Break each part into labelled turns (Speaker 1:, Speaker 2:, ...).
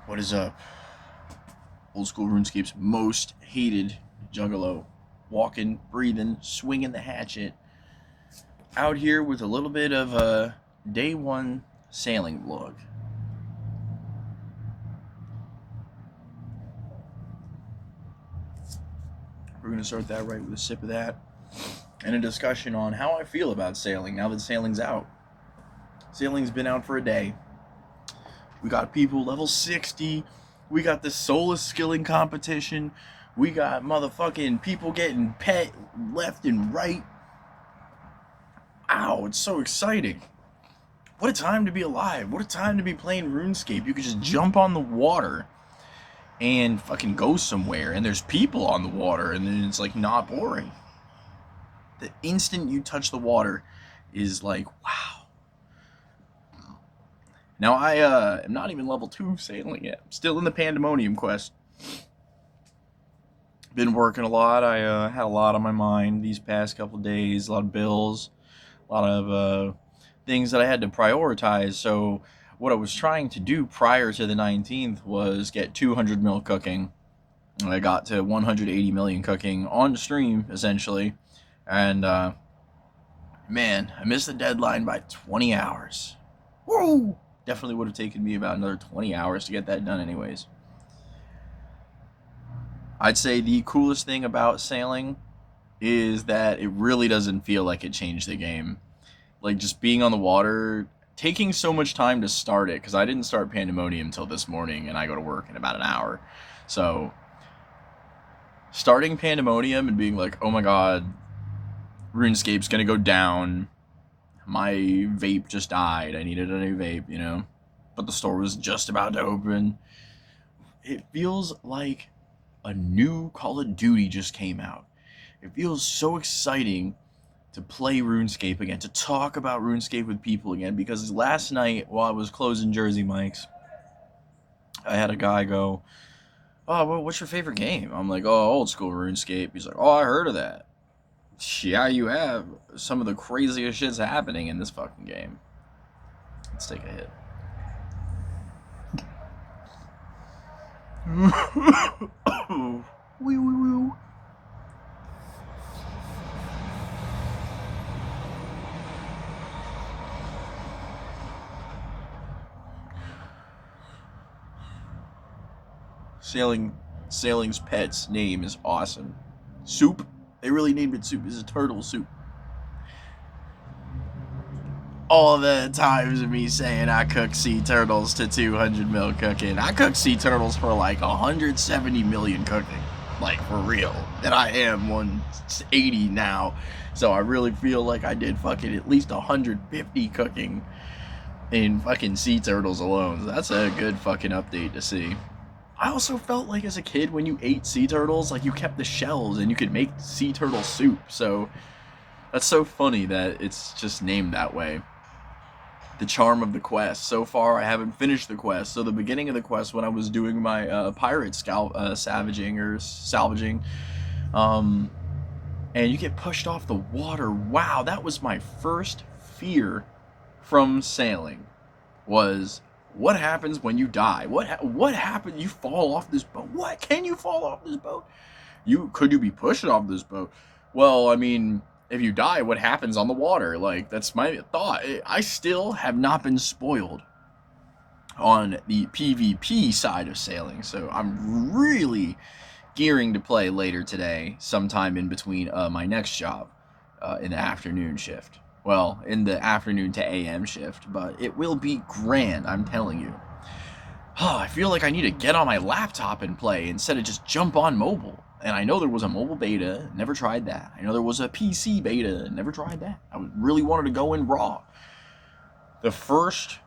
Speaker 1: What is up? Old school RuneScape's most hated juggalo. Walking, breathing, swinging the hatchet. Out here with a little bit of a day one sailing vlog. We're going to start that right with a sip of that. And a discussion on how I feel about sailing now that sailing's out. Sailing's been out for a day. We got people level 60. We got this soulless skilling competition. We got motherfucking people getting pet left and right. Ow, it's so exciting. What a time to be alive. What a time to be playing RuneScape. You could just jump on the water and fucking go somewhere. And there's people on the water. And then it's like not boring. The instant you touch the water is like, wow. Now I am not even level 2 sailing yet. I'm still in the Pandemonium quest. Been working a lot. I had a lot on my mind these past couple days. A lot of bills. A lot of things that I had to prioritize. So what I was trying to do prior to the 19th was get 200 mil cooking. I got to 180 million cooking on stream, essentially. And, man, I missed the deadline by 20 hours. Woo! Definitely would have taken me about another 20 hours to get that done anyways. I'd say the coolest thing about sailing is that it really doesn't feel like it changed the game. Like, just being on the water, taking so much time to start it, because I didn't start Pandemonium until this morning, and I go to work in about an hour. So, starting Pandemonium and being like, oh my god, RuneScape's gonna go down. My vape just died. I needed a new vape, you know? But the store was just about to open. It feels like a new Call of Duty just came out. It feels so exciting to play RuneScape again, to talk about RuneScape with people again, because last night while I was closing Jersey Mike's, I had a guy go, oh, well, what's your favorite game? I'm like, oh, old school RuneScape. He's like, oh, I heard of that. Yeah, you have. Some of the craziest shit's happening in this fucking game. Let's take a hit. Wee wee wee. Sailing's pet's name is awesome. Soup. They really named it Soup. It's a turtle soup. All the times of me saying I cook sea turtles to 200 mil cooking. I cook sea turtles for like 170 million cooking. Like, for real. And I am 180 now. So I really feel like I did fucking at least 150 cooking in fucking sea turtles alone. So that's a good fucking update to see. I also felt like as a kid when you ate sea turtles, like you kept the shells and you could make sea turtle soup. So that's so funny that it's just named that way. The charm of the quest. So far, I haven't finished the quest. So the beginning of the quest, when I was doing my pirate salvaging, and you get pushed off the water. Wow, that was my first fear from sailing. Was what happens when you die? What happens? You fall off this boat? What can you fall off this boat? Could you be pushed off this boat? Well, I mean, if you die, what happens on the water? Like, that's my thought. I still have not been spoiled on the PvP side of sailing, so I'm really gearing to play later today, sometime in between my next job in the afternoon shift. Well, in the afternoon to AM shift, but it will be grand, I'm telling you. Oh, I feel like I need to get on my laptop and play instead of just jump on mobile. And I know there was a mobile beta, never tried that. I know there was a PC beta, never tried that. I really wanted to go in raw. The first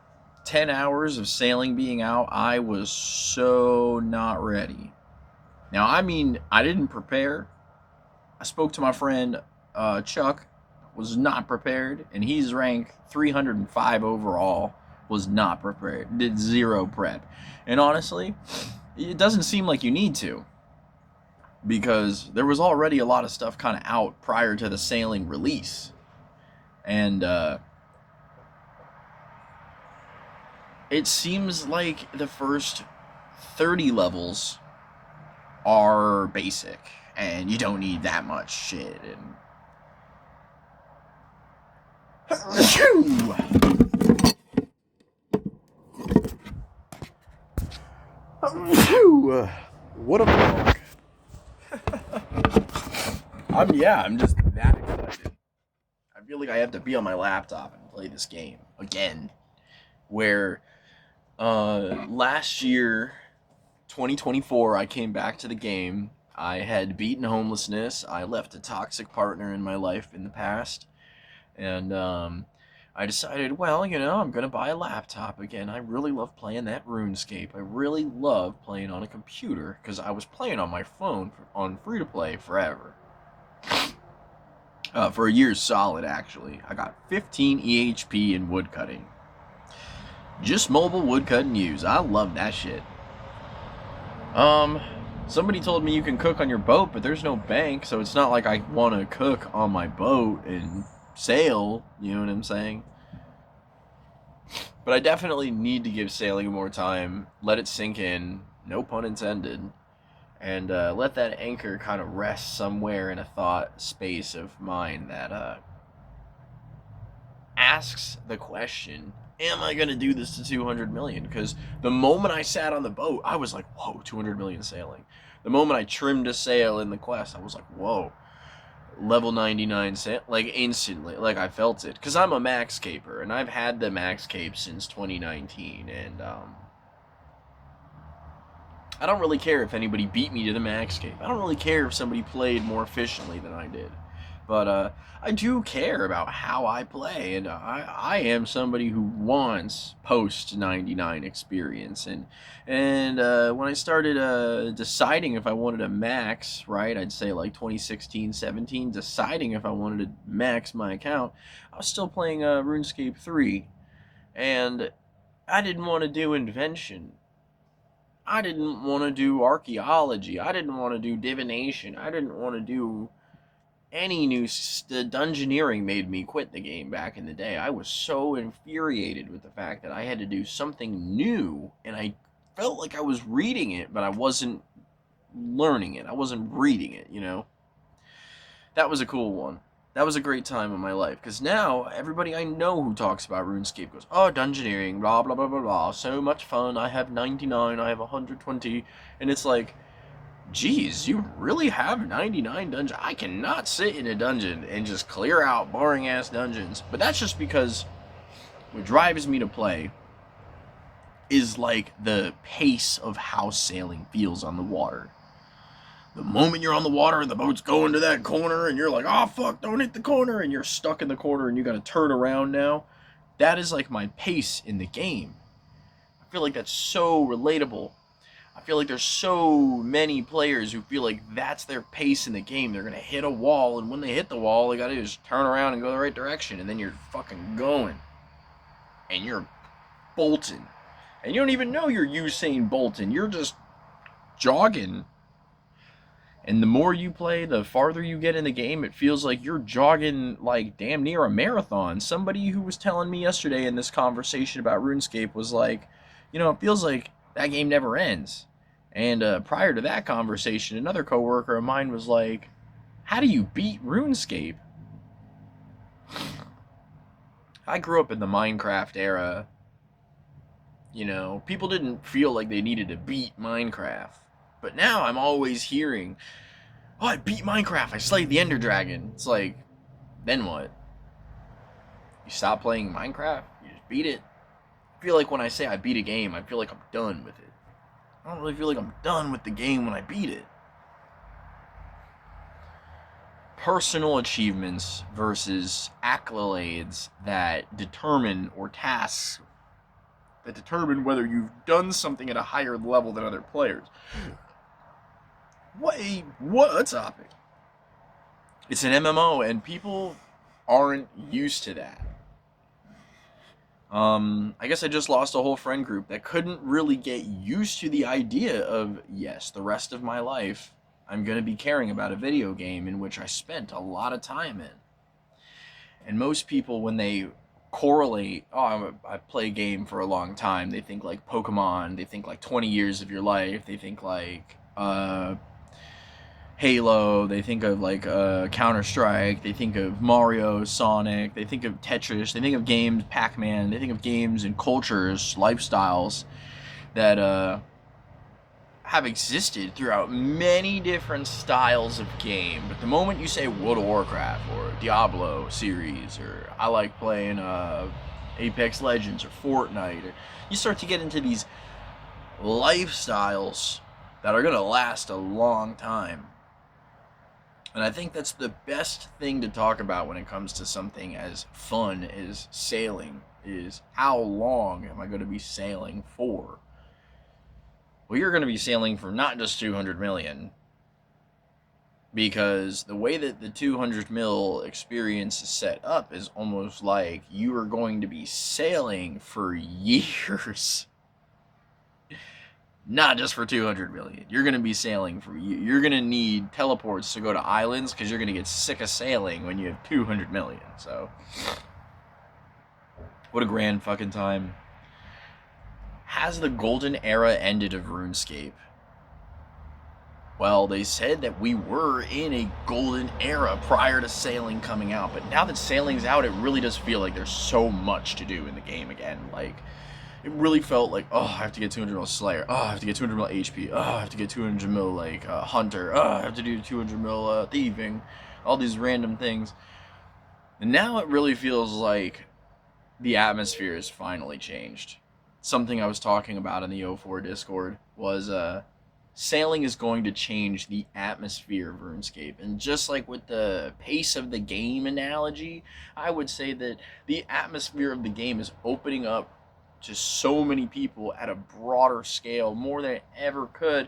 Speaker 1: 10 hours of sailing being out, I was so not ready. Now, I mean, I didn't prepare. I spoke to my friend Chuck, was not prepared, and he's ranked 305 overall, was not prepared, did zero prep. And honestly, it doesn't seem like you need to, because there was already a lot of stuff kind of out prior to the sailing release. And it seems like the first 30 levels are basic, and you don't need that much shit. What a vlog. I'm just that excited. I feel like I have to be on my laptop and play this game again. Where last year, 2024, I came back to the game. I had beaten homelessness. I left a toxic partner in my life in the past. And I decided, well, I'm going to buy a laptop again. I really love playing that RuneScape. I really love playing on a computer because I was playing on my phone on free-to-play forever. For a year solid, actually. I got 15 EHP in woodcutting. Just mobile woodcutting use. I love that shit. Somebody told me you can cook on your boat, but there's no bank, so it's not like I want to cook on my boat and sail, you know what I'm saying? But I definitely need to give sailing more time, let it sink in, no pun intended, and let that anchor kind of rest somewhere in a thought space of mine that asks the question, am I going to do this to 200 million? Because the moment I sat on the boat, I was like, whoa, 200 million sailing. The moment I trimmed a sail in the quest, I was like, whoa, level 99 sail, like instantly, like I felt it. Because I'm a max caper, and I've had the max cape since 2019, and I don't really care if anybody beat me to the max cape. I don't really care if somebody played more efficiently than I did. But I do care about how I play, and I am somebody who wants post-99 experience. And when I started deciding if I wanted a max, right, I'd say like 2016, 17, deciding if I wanted to max my account, I was still playing RuneScape 3, and I didn't want to do invention. I didn't want to do archaeology. I didn't want to do divination. I didn't want to do any new dungeoneering. Made me quit the game back in the day. I was so infuriated with the fact that I had to do something new, and I felt like I was reading it, but I wasn't learning it. I wasn't reading it, That was a cool one. That was a great time in my life, because now everybody I know who talks about RuneScape goes, oh, dungeoneering, blah, blah, blah, blah, blah, so much fun, I have 99, I have 120, and it's like, geez, you really have 99 dungeons? I cannot sit in a dungeon and just clear out boring-ass dungeons. But that's just because what drives me to play is like the pace of how sailing feels on the water. The moment you're on the water and the boat's going to that corner and you're like, oh, fuck, don't hit the corner, and you're stuck in the corner and you got to turn around now, that is like my pace in the game. I feel like that's so relatable. I feel like there's so many players who feel like that's their pace in the game. They're going to hit a wall, and when they hit the wall, they got to just turn around and go the right direction, and then you're fucking going. And you're bolting. And you don't even know you're Usain Bolting. You're just jogging. And the more you play, the farther you get in the game, it feels like you're jogging like damn near a marathon. Somebody who was telling me yesterday in this conversation about RuneScape was like, it feels like that game never ends. And prior to that conversation, another coworker of mine was like, how do you beat RuneScape? I grew up in the Minecraft era. People didn't feel like they needed to beat Minecraft. But now I'm always hearing, oh, I beat Minecraft, I slayed the Ender Dragon. It's like, then what? You stop playing Minecraft? You just beat it? I feel like when I say I beat a game, I feel like I'm done with it. I don't really feel like I'm done with the game when I beat it. Personal achievements versus accolades that determine, or tasks that determine whether you've done something at a higher level than other players. What a topic. It's an MMO, and people aren't used to that. I guess I just lost a whole friend group that couldn't really get used to the idea of, yes, the rest of my life, I'm going to be caring about a video game in which I spent a lot of time in. And most people, when they correlate, oh, I play a game for a long time. They think like Pokemon, they think like 20 years of your life, they think like Halo, they think of like Counter-Strike, they think of Mario, Sonic, they think of Tetris, they think of games, Pac-Man, they think of games and cultures, lifestyles that have existed throughout many different styles of game. But the moment you say World of Warcraft or Diablo series, or I like playing Apex Legends or Fortnite, or you start to get into these lifestyles that are gonna last a long time. And I think that's the best thing to talk about when it comes to something as fun as sailing, is how long am I going to be sailing for? Well, you're going to be sailing for not just 200 million, because the way that the 200 mil experience is set up is almost like you are going to be sailing for years. Not just for 200 million. You're going to be sailing for years. You're going to need teleports to go to islands because you're going to get sick of sailing when you have 200 million. So, what a grand fucking time. Has the golden era ended of RuneScape? Well, they said that we were in a golden era prior to sailing coming out, but now that sailing's out, it really does feel like there's so much to do in the game again. Like, it really felt like, oh, I have to get 200 mil Slayer, oh, I have to get 200 mil HP, oh, I have to get 200 mil, like, Hunter, oh, I have to do 200 mil Thieving, all these random things. And now it really feels like the atmosphere has finally changed. Something I was talking about in the O4 Discord was sailing is going to change the atmosphere of RuneScape. And just like with the pace of the game analogy, I would say that the atmosphere of the game is opening up to so many people at a broader scale, more than it ever could.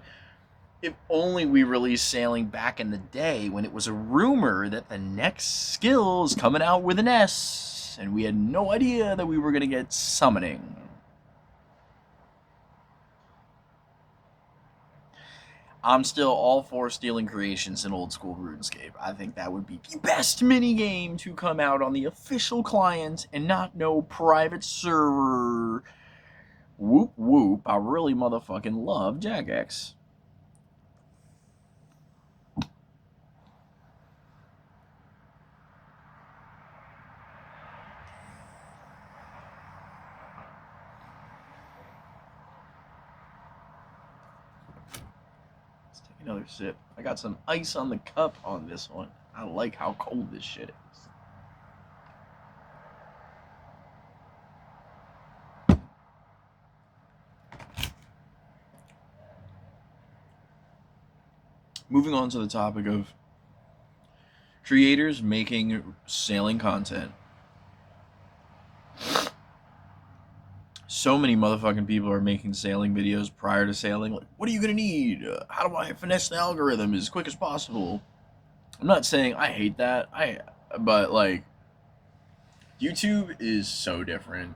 Speaker 1: If only we released sailing back in the day when it was a rumor that the next skill is coming out with an S, and we had no idea that we were going to get summoning. I'm still all for stealing creations in old school RuneScape. I think that would be the best minigame to come out on the official client and not no private server. Whoop whoop, I really motherfucking love Jagex. Another sip. I got some ice on the cup on this one. I like how cold this shit is. Moving on to the topic of creators making sailing content. So many motherfucking people are making sailing videos prior to sailing. Like, what are you gonna need? How do I finesse the algorithm as quick as possible? I'm not saying I hate that. But like, YouTube is so different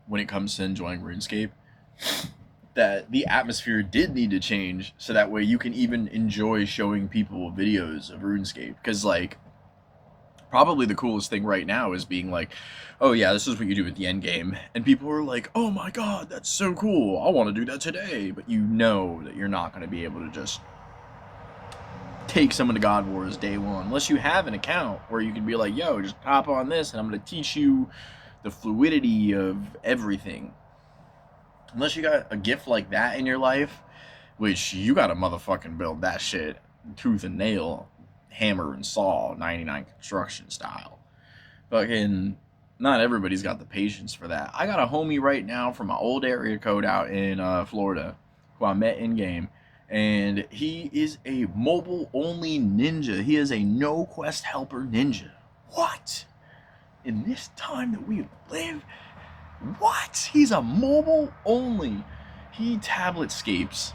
Speaker 1: when it comes to enjoying RuneScape that the atmosphere did need to change so that way you can even enjoy showing people videos of RuneScape. Because like, probably the coolest thing right now is being like, oh yeah, this is what you do at the end game, and people are like, oh my god, that's so cool, I want to do that today. But you know that you're not going to be able to just take someone to God Wars day one unless you have an account where you can be like, yo, just hop on this and I'm going to teach you the fluidity of everything. Unless you got a gift like that in your life, which you got to motherfucking build that shit tooth and nail, hammer and saw, 99 construction style. Fucking, not everybody's got the patience for that. I got a homie right now from my old area code out in Florida who I met in game, and he is a mobile only ninja. He is a no quest helper ninja. What? In this time that we live? What? He's a mobile only. He tablet scapes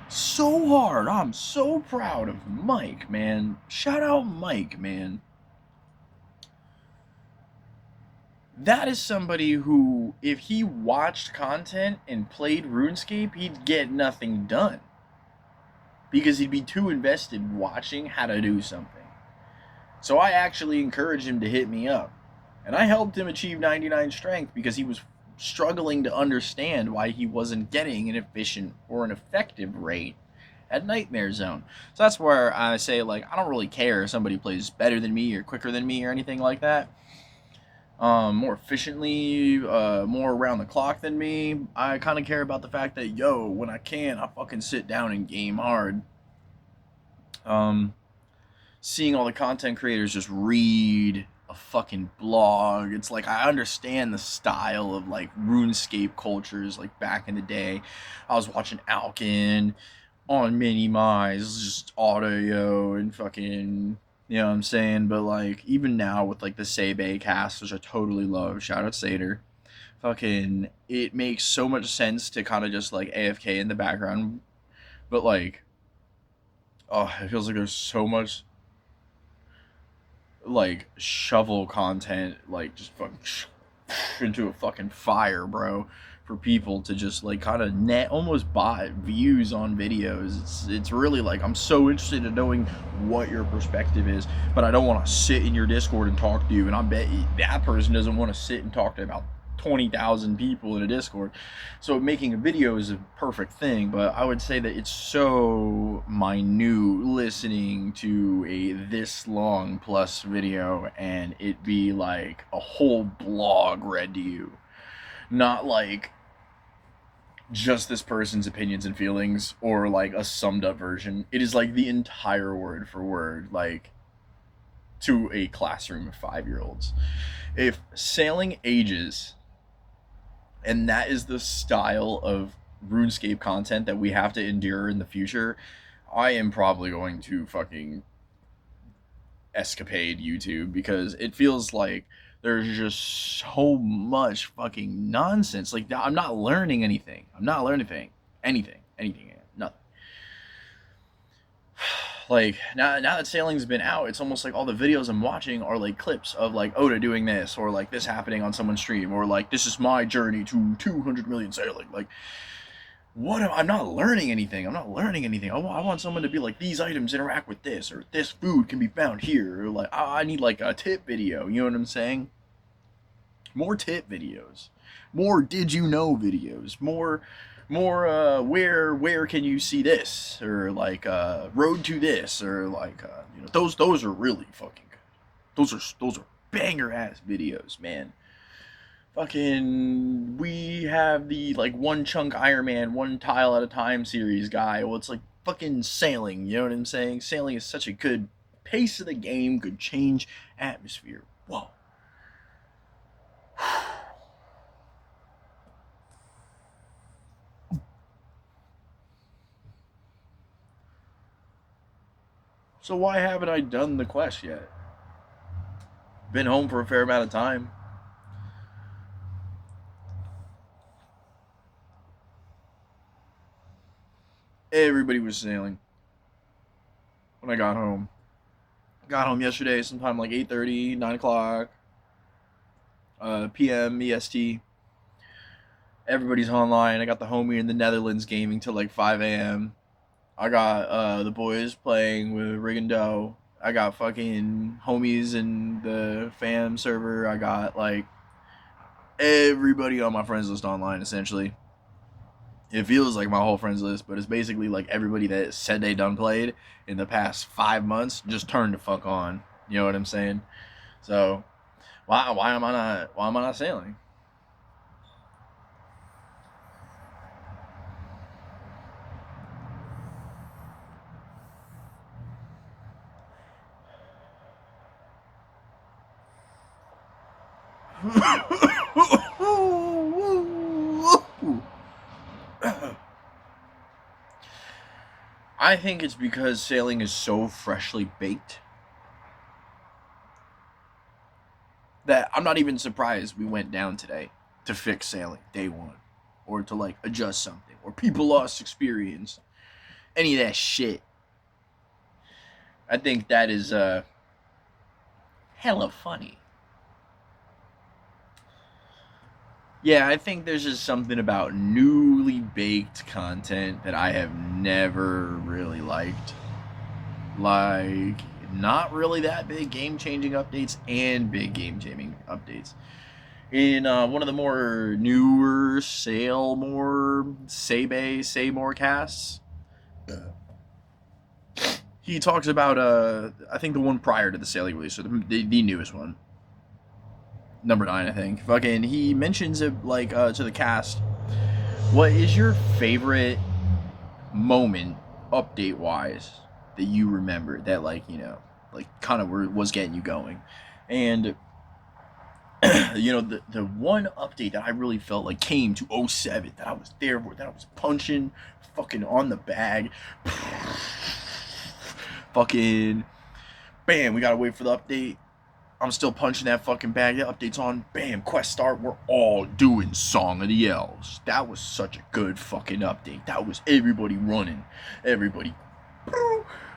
Speaker 1: so hard. I'm so proud of Mike, man. Shout out Mike, man. That is somebody who, if he watched content and played RuneScape, he'd get nothing done. Because he'd be too invested watching how to do something. So I actually encourage him to hit me up. And I helped him achieve 99 strength because he was struggling to understand why he wasn't getting an efficient or an effective rate at Nightmare Zone. So that's where I say, like, I don't really care if somebody plays better than me or quicker than me or anything like that. More efficiently, more around the clock than me. I kind of care about the fact that, yo, when I can, I fucking sit down and game hard. Seeing all the content creators just read a fucking blog, it's like I understand the style of like RuneScape cultures, like back in the day. I was watching Alkin on Mini Mize, just audio and fucking, you know what I'm saying? But like even now with like the Sebe cast, which I totally love, shout out Sater. Fucking, it makes so much sense to kind of just like AFK in the background, but like, oh, it feels like there's so much like shovel content, like just fucking into a fucking fire, bro, for people to just like kind of net almost buy views on videos. It's really like I'm so interested in knowing what your perspective is, but I don't want to sit in your Discord and talk to you, and I bet that person doesn't want to sit and talk to about 20,000 people in a Discord. So making a video is a perfect thing, but I would say that it's so minute listening to a this long plus video and it be like a whole blog read to you, not like just this person's opinions and feelings or like a summed up version. It is like the entire word for word, like to a classroom of 5-year-olds. If sailing ages and that is the style of RuneScape content that we have to endure in the future, I am probably going to fucking escapade YouTube because it feels like there's just so much fucking nonsense. Like, I'm not learning anything. I'm not learning anything, nothing. Like, now that sailing's been out, it's almost like all the videos I'm watching are like clips of like Oda doing this, or like this happening on someone's stream, or like this is my journey to 200 million sailing. Like, I'm not learning anything. I want someone to be like, these items interact with this, or this food can be found here, or like I need like a tip video. You know what I'm saying? More tip videos, more did you know videos, more where can you see this, or like road to this, or like you know, those are really fucking good. Those are banger ass videos, man. Fucking, we have the like one chunk Iron Man, one tile at a time series guy. Well, it's like fucking sailing. You know what I'm saying? Sailing is such a good pace of the game, good change atmosphere. Whoa. So why haven't I done the quest yet? Been home for a fair amount of time. Everybody was sailing when I got home. Got home yesterday sometime like 8:30, 9 o'clock p.m. EST. Everybody's online. I got the homie in the Netherlands gaming till like 5 a.m. I got the boys playing with Rig and Doe. I got fucking homies in the fam server. I got like everybody on my friends list online essentially. It feels like my whole friends list, but it's basically like everybody that said they done played in the past 5 months just turned the fuck on. You know what I'm saying? So why am I not sailing? I think it's because sailing is so freshly baked that I'm not even surprised we went down today to fix sailing day one, or to like adjust something, or people lost experience, any of that shit. I think that is hella funny. Yeah, I think there's just something about newly baked content that I have never really liked. Like, not really that big game-changing updates and big game-changing updates. In one of the more newer Say More casts, he talks about I think the one prior to the sailing release, or the newest one, number 9, I think. Fucking, he mentions it like to the cast. What is your favorite moment, update wise, that you remember that, like, you know, like kind of was getting you going? And you know, the one update that I really felt like came to 07 that I was there for, that I was punching fucking on the bag. Fucking bam, we gotta wait for the update. I'm still punching that fucking bag. The update's on. Bam, quest start. We're all doing Song of the Elves. That was such a good fucking update. That was everybody running. Everybody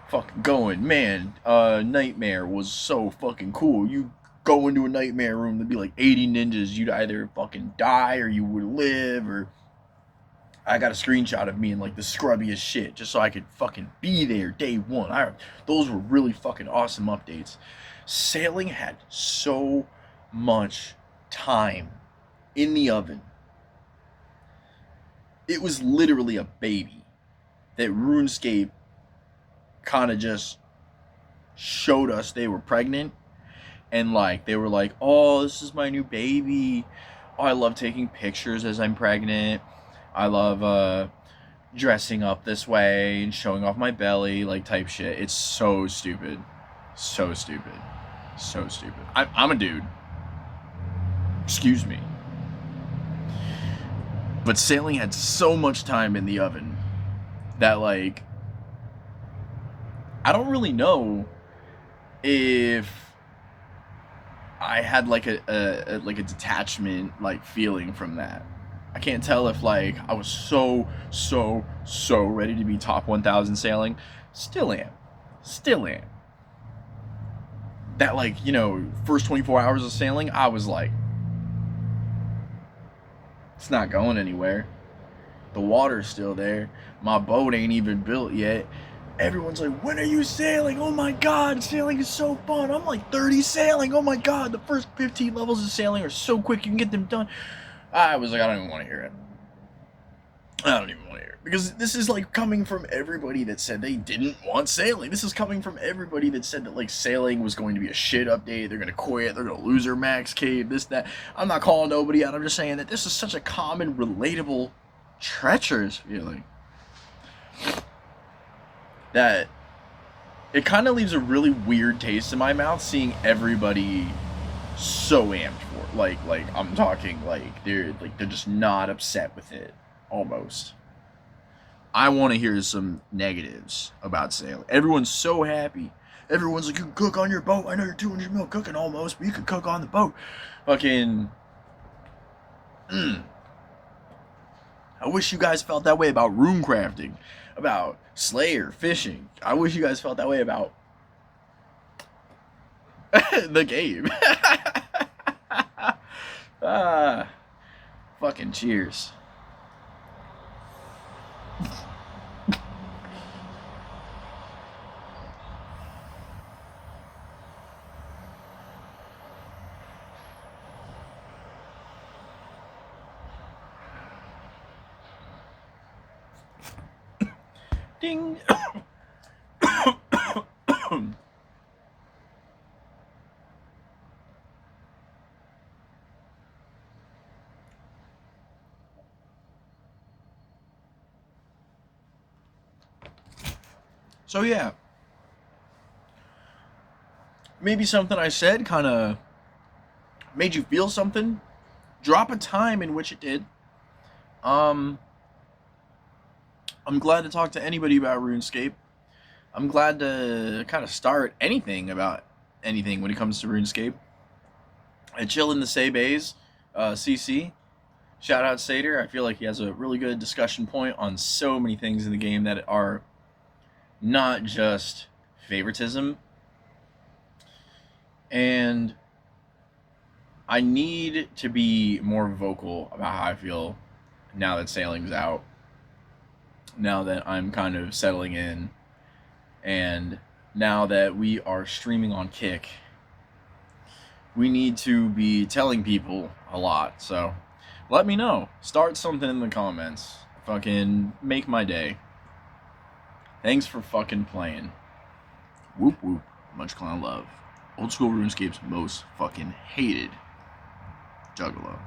Speaker 1: fucking going. Man, Nightmare was so fucking cool. You go into a nightmare room, there'd be like 80 ninjas. You'd either fucking die or you would live. Or I got a screenshot of me in like the scrubbiest shit just so I could fucking be there day one. Those were really fucking awesome updates. Sailing had so much time in the oven. It was literally a baby that RuneScape kind of just showed us they were pregnant. And like, they were like, oh, this is my new baby. Oh, I love taking pictures as I'm pregnant. I love dressing up this way and showing off my belly, like type shit. It's so stupid. So stupid. So stupid. I'm a dude. Excuse me. But sailing had so much time in the oven that, like, I don't really know if I had like a detachment like feeling from that. I can't tell if like I was so ready to be top 1,000 sailing. Still am. That, like, you know, first 24 hours of sailing, I was like, it's not going anywhere. The water's still there. My boat ain't even built yet. Everyone's like, when are you sailing? Oh my god, sailing is so fun. I'm like 30 sailing. Oh my god, the first 15 levels of sailing are so quick, you can get them done. I was like, I don't even want to hear it. Because this is like coming from everybody that said they didn't want sailing. This is coming from everybody that said that like sailing was going to be a shit update. They're going to quit. They're going to lose their max cave, this, that. I'm not calling nobody out. I'm just saying that this is such a common, relatable, treacherous feeling that it kind of leaves a really weird taste in my mouth seeing everybody so amped for it. Like I'm talking like they're just not upset with it almost. I want to hear some negatives about sailing. Everyone's so happy. Everyone's like, you can cook on your boat. I know you're 200 mil cooking almost, but you can cook on the boat. Fucking. I wish you guys felt that way about rune crafting, about Slayer, fishing. I wish you guys felt that way about the game. Fucking cheers. Ding. So yeah, maybe something I said kind of made you feel something. Drop a time in which it did. I'm glad to talk to anybody about RuneScape. I'm glad to kind of start anything about anything when it comes to RuneScape. I chill in the Say Bays, CC. Shout out Sater. I feel like he has a really good discussion point on so many things in the game that are not just favoritism. And I need to be more vocal about how I feel now that sailing's out. Now that I'm kind of settling in and now that we are streaming on Kick, we need to be telling people a lot. So let me know. Start something in the comments. Fucking make my day. Thanks for fucking playing. Whoop whoop. Much clown love. Old school RuneScape's most fucking hated juggalo.